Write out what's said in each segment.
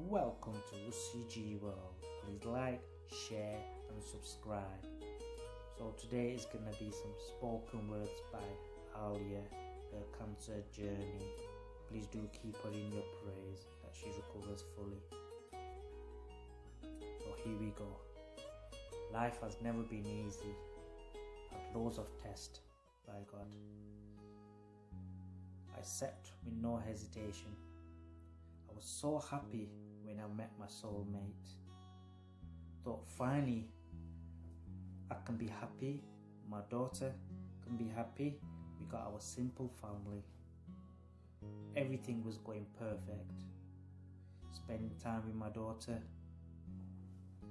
Welcome to CG World. Please like, share and subscribe. So today is going to be some spoken words by alliah, her cancer journey. Please do keep her in your prayers that she recovers fully. So here we go. Life has never been easy. Had loads of tests by God. I accept with no hesitation. I was so happy when I met my soulmate. Thought finally I can be happy, my daughter can be happy, we got our simple family. Everything was going perfect. Spending time with my daughter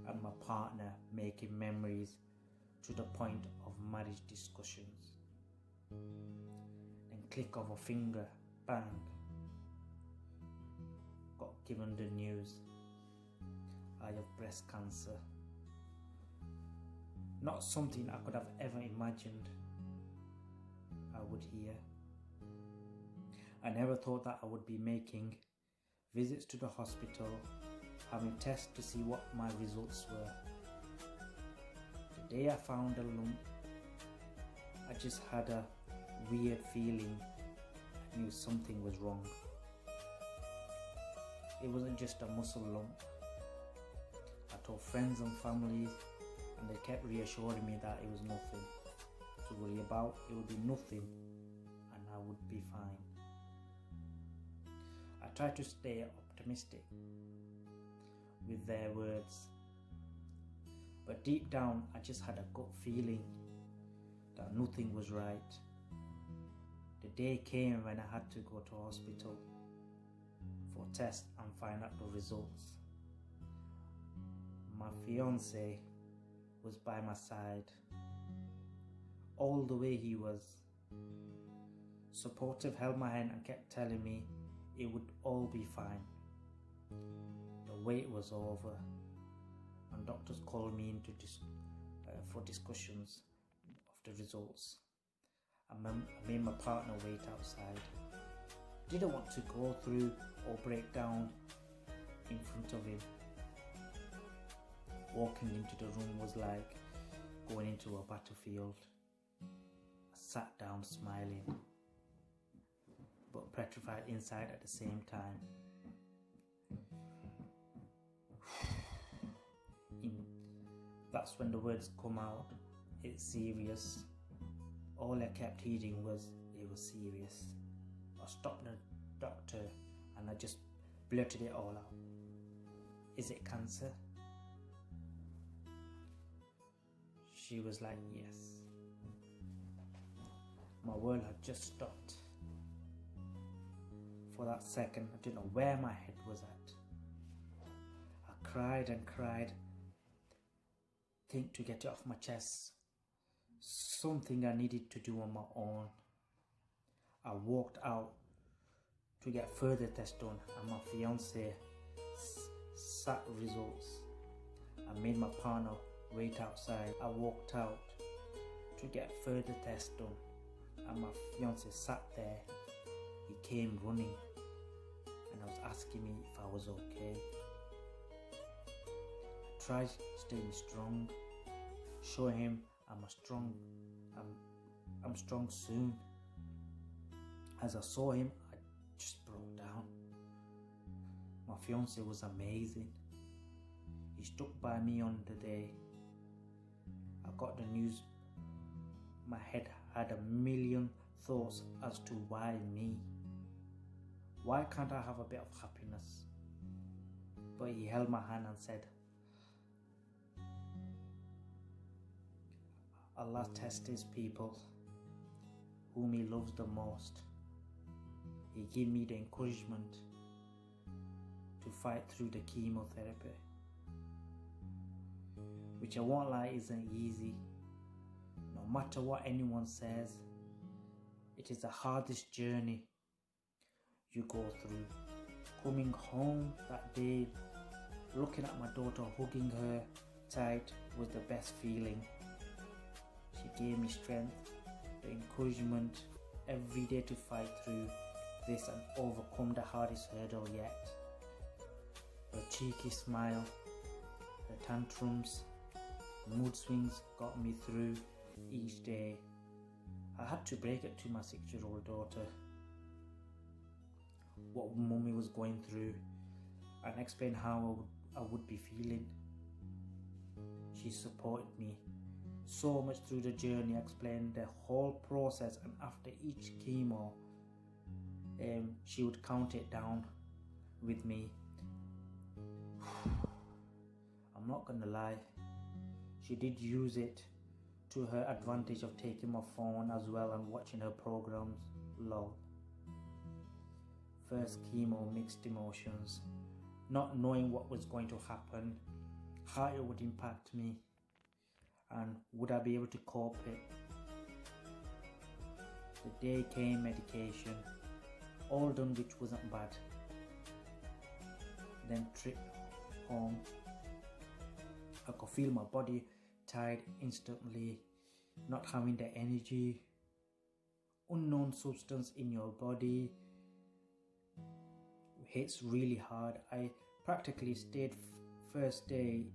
and my partner, making memories to the point of marriage discussions. Then click of a finger, bang, got given the news, I have breast cancer. Not something I could have ever imagined I would hear. I never thought that I would be making visits to the hospital, having tests to see what my results were. The day I found a lump, I just had a weird feeling. I knew something was wrong. It wasn't just a muscle lump. I told friends and families and they kept reassuring me that it was nothing to worry about, it would be nothing and I would be fine. I tried to stay optimistic with their words, but deep down I just had a gut feeling that nothing was right. The day came when I had to go to hospital for tests and find out the results. My fiance was by my side. All the way he was supportive, held my hand and kept telling me it would all be fine. The wait was over and doctors called me in for discussions of the results. I made my partner wait outside. Didn't want to go through or break down in front of him. Walking into the room was like going into a battlefield. I sat down smiling, but petrified inside at the same time. That's when the words come out, it's serious. All I kept hearing was, it was serious. I stopped the doctor and I just blurted it all out. Is it cancer? She was like, yes. My world had just stopped. For that second, I didn't know where my head was at. I cried and cried, think to get it off my chest. Something I needed to do on my own. I walked out to get further tests done and my fiance sat results. I made my partner wait outside. I walked out to get further tests done and my fiance sat there. He came running and I was asking me if I was okay. I tried staying strong, show him I'm strong soon. As I saw him, I just broke down. My fiance was amazing. He stuck by me on the day I got the news. My head had a million thoughts as to why me. Why can't I have a bit of happiness? But he held my hand and said, Allah tests his people whom he loves the most. He gave me the encouragement to fight through the chemotherapy, which I won't lie isn't easy. No matter what anyone says, it is the hardest journey you go through. Coming home that day, looking at my daughter, hugging her tight was the best feeling. She gave me strength, the encouragement every day to fight through this and overcome the hardest hurdle yet. Her cheeky smile, her tantrums, mood swings got me through each day. I had to break it to my 6-year-old daughter what mummy was going through and explain how I would be feeling. She supported me so much through the journey, explained the whole process, and after each chemo, she would count it down with me. I'm not gonna lie, she did use it to her advantage of taking my phone as well and watching her programs. Lol. First chemo, mixed emotions, not knowing what was going to happen, how it would impact me, and would I be able to cope it. The day came, medication, all done, which wasn't bad. Then trip home. I could feel my body tired instantly, not having the energy, unknown substance in your body hits really hard. I practically stayed first day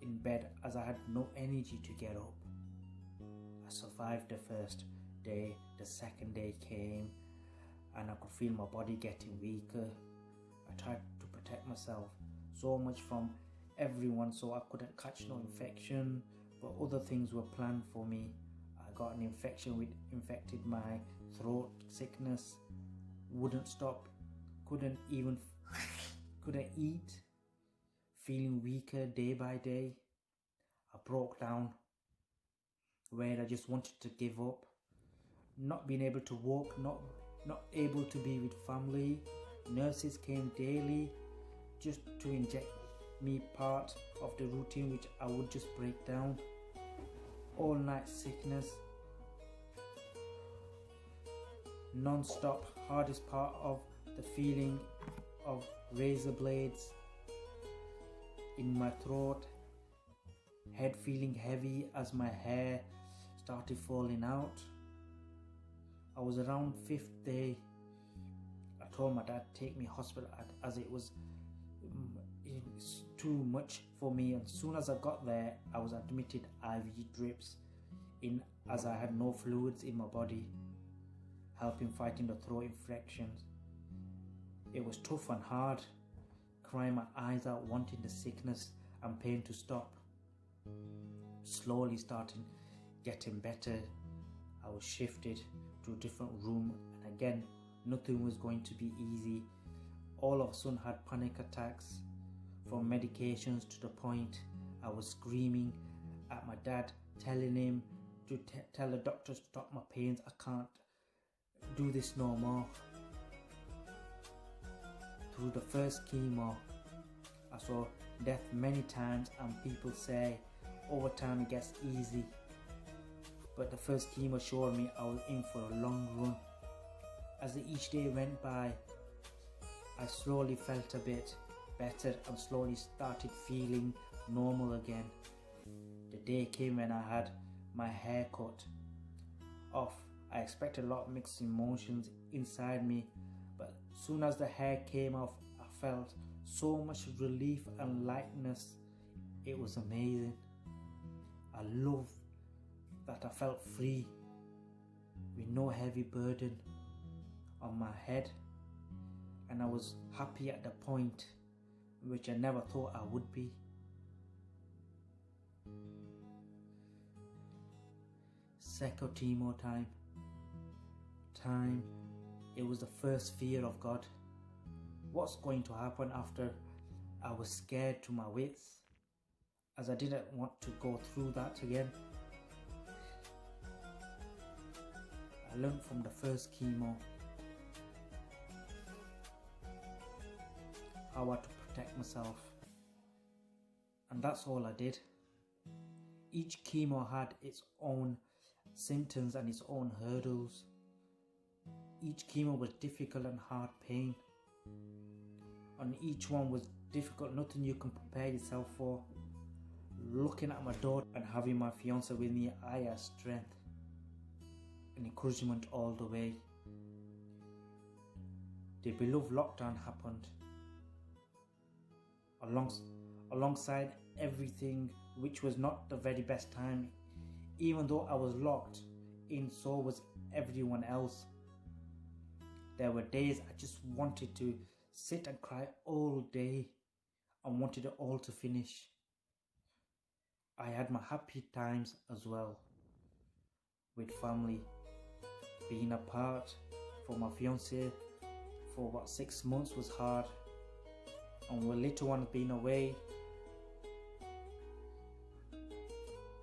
in bed as I had no energy to get up. I survived the first day. The second day came and I could feel my body getting weaker. I tried to protect myself so much from everyone so I couldn't catch no infection, but other things were planned for me. I got an infection which infected my throat, sickness, wouldn't stop, couldn't eat, feeling weaker day by day. I broke down where I just wanted to give up, not being able to walk, not able to be with family. Nurses came daily just to inject me part of the routine, which I would just break down. All night sickness, non-stop. Hardest part of the feeling of razor blades in my throat, head feeling heavy as my hair started falling out. I was around 5th day. I told my dad to take me hospital as it was too much for me, and as soon as I got there I was admitted IV drips in as I had no fluids in my body, helping fighting the throat infections. It was tough and hard, crying my eyes out, wanting the sickness and pain to stop. Slowly starting getting better. I was shifted to a different room, and again nothing was going to be easy. All of a sudden had panic attacks from medications to the point I was screaming at my dad, telling him to tell the doctor to stop my pains. I can't do this no more. Through the first chemo, I saw death many times, and people say over time it gets easy. But the first chemo showed me I was in for a long run. As each day went by, I slowly felt a bit better and slowly started feeling normal again. The day came when I had my hair cut off. I expected a lot of mixed emotions inside me, but soon as the hair came off, I felt so much relief and lightness. It was amazing. I love that I felt free with no heavy burden on my head, and I was happy at the point which I never thought I would be. Second chemo time. It was the first fear of God. What's going to happen after? I was scared to my wits, as I didn't want to go through that again. I learned from the first chemo how to protect myself, and that's all I did. Each chemo had its own symptoms and its own hurdles. Each chemo was difficult and hard pain, and each one was difficult, nothing you can prepare yourself for. Looking at my daughter and having my fiance with me, I had strength and encouragement all the way. The beloved lockdown happened. alongside everything, which was not the very best time. Even though I was locked in, so was everyone else. There were days I just wanted to sit and cry all day and wanted it all to finish. I had my happy times as well, with family. Being apart from my fiance for about 6 months was hard, and with little one being away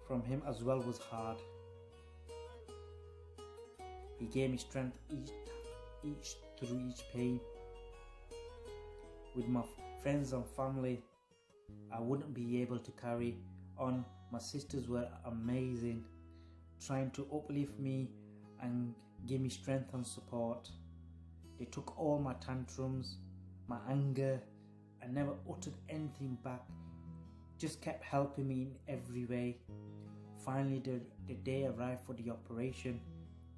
from him as well was hard. He gave me strength through each pain. With my friends and family, I wouldn't be able to carry on. My sisters were amazing, trying to uplift me and give me strength and support. They took all my tantrums, my anger, and never uttered anything back, just kept helping me in every way. Finally, the day arrived for the operation.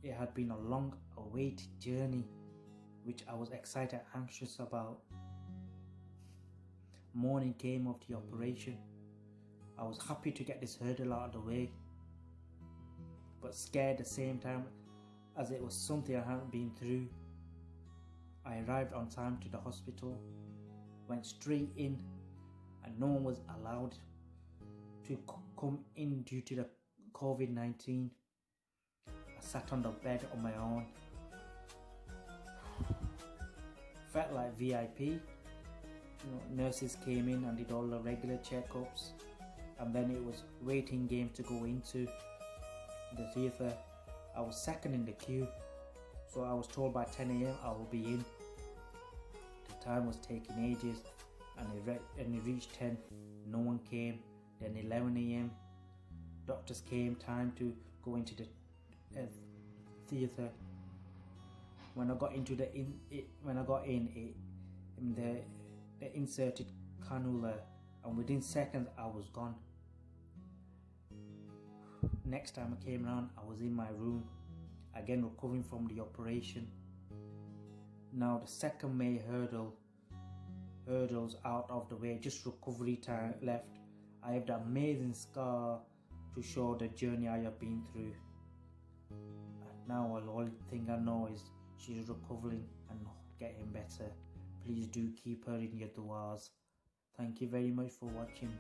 It had been a long awaited journey, which I was excited and anxious about. Morning came of the operation. I was happy to get this hurdle out of the way, but scared at the same time, as it was something I hadn't been through. I arrived on time to the hospital, went straight in, and no one was allowed to come in due to the COVID-19. I sat on the bed on my own. Felt like VIP. Nurses came in and did all the regular checkups, and then it was waiting game to go into the theatre. I was second in the queue, so I was told by 10 AM I will be in. The time was taking ages, and it reached 10, no one came. Then 11 AM, doctors came, time to go into the theatre. When I got into they inserted cannula, and within seconds I was gone. Next time I came around, I was in my room, again recovering from the operation. Now the second main hurdles out of the way, just recovery time left. I have the amazing scar to show the journey I have been through. And now the only thing I know is she's recovering and getting better. Please do keep her in your du'as. Thank you very much for watching.